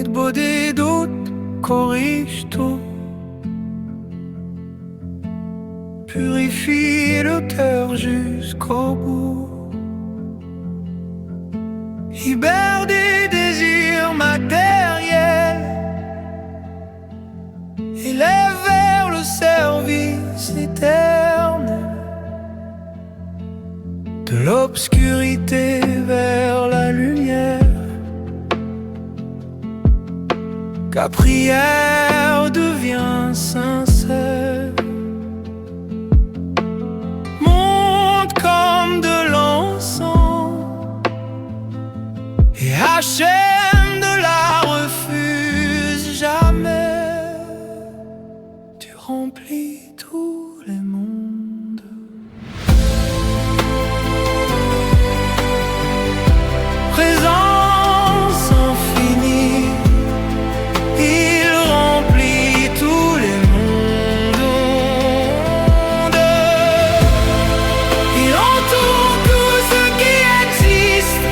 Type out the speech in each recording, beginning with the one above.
beau des doutes, corrige tout, purifie le cœur jusqu'au bout, libère des désirs matériels, élève vers le service éternel, de l'obscurité vers la lumière. Ta prière devient sincère, monte comme de l'encens et Hachem ne la refuse jamais. Tu remplis tous les mondes. Présence infinie, il remplit tous les mondes. Il entoure tout ce qui existe.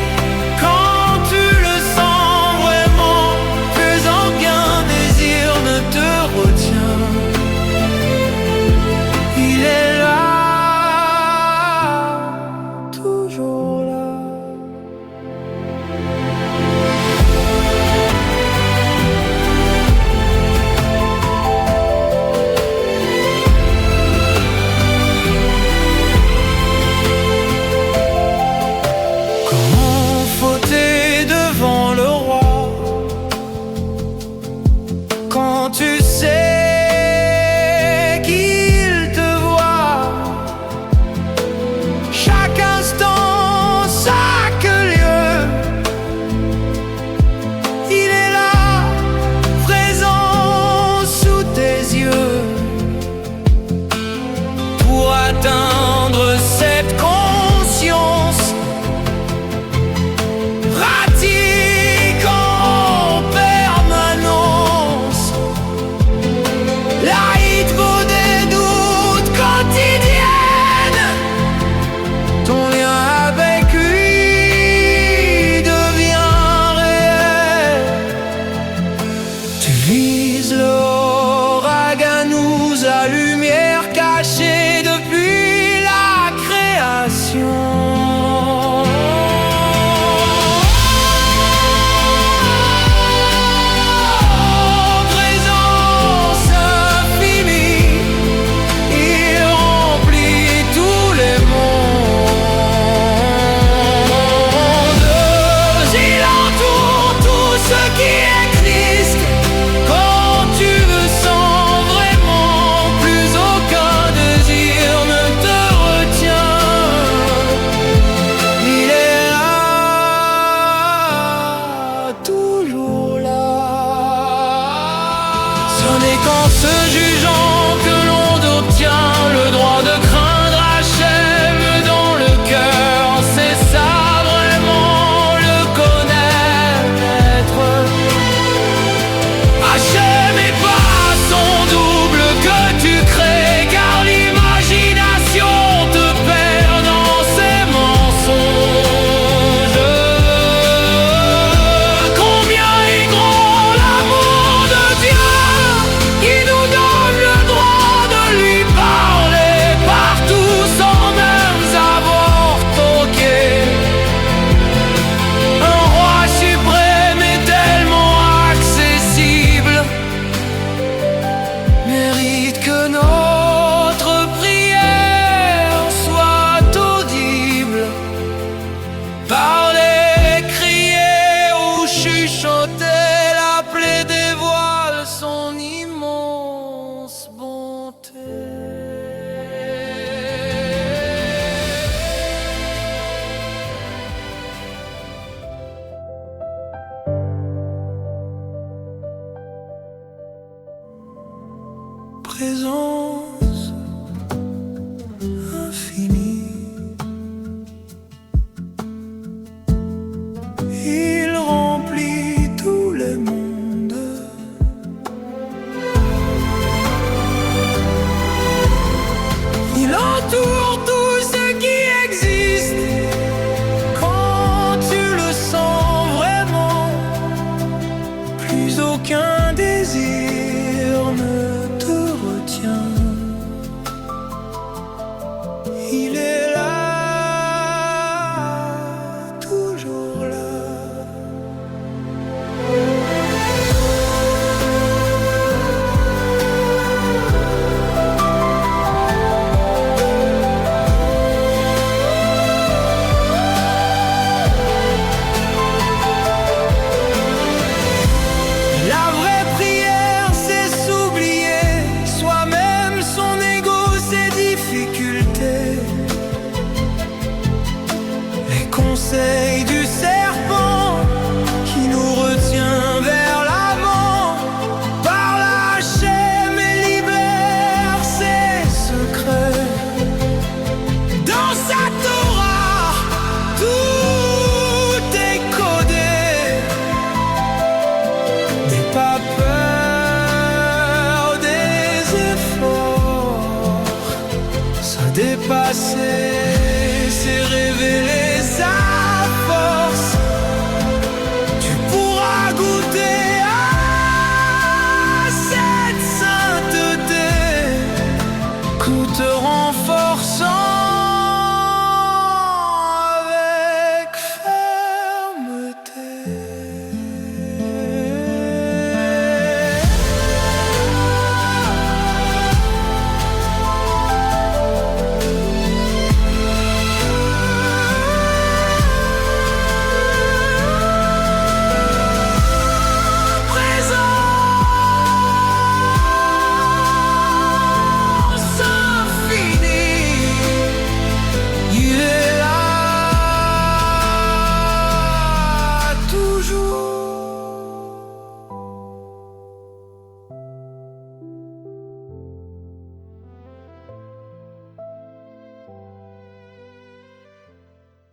Quand tu le sens vraiment, plus aucun désir ne te retient. Il est là, toujours là. Comment fauter devant le roi quand tu sais qu'il te voit chaque instant, chaque lieu? Il est là, présent sous tes yeux, pour atteindre cette conscience. Pratique en permanence la hitbo des doutes quotidiennes. Ton lien avec lui devient réel. Tu vises le Oraganous, la lumière cachée depuis la création. Présence infinie, il remplit tous les mondes. Il entoure tout ce qui existe. Quand tu le sens vraiment, plus aucun désir ne te retient. Il est là, toujours là. Ce n'est qu'en se jugeant que l'on obtient le droit de craindre Hachem dans le cœur. C'est ça vraiment le connaître. Hachem est pas son double que tu crées, car l'imagination te perd dans ses mensonges. Combien est grand l'amour de Dieu, qui nous donne le droit de lui parler partout sans même avoir toqué. Un roi suprême est tellement accessible, mérite que notre prière soit audible. Parler, crier ou chuchoter, l'appeler dévoile son immense bonté. Présence infinie, il remplit tous les mondes. Il entoure tout ce qui existe. Quand tu le sens vraiment, plus aucun désir ne te retient. Il est là, toujours là. La vraie prière, c'est s'oublier soi-même, son ego, ses difficultés. Les conseils du serpent qui nous retient vers l'amant. Par la chair mais libère ses secrets. Dans sa Torah, tout est codé. N'aie pas peur des efforts, se dépasser.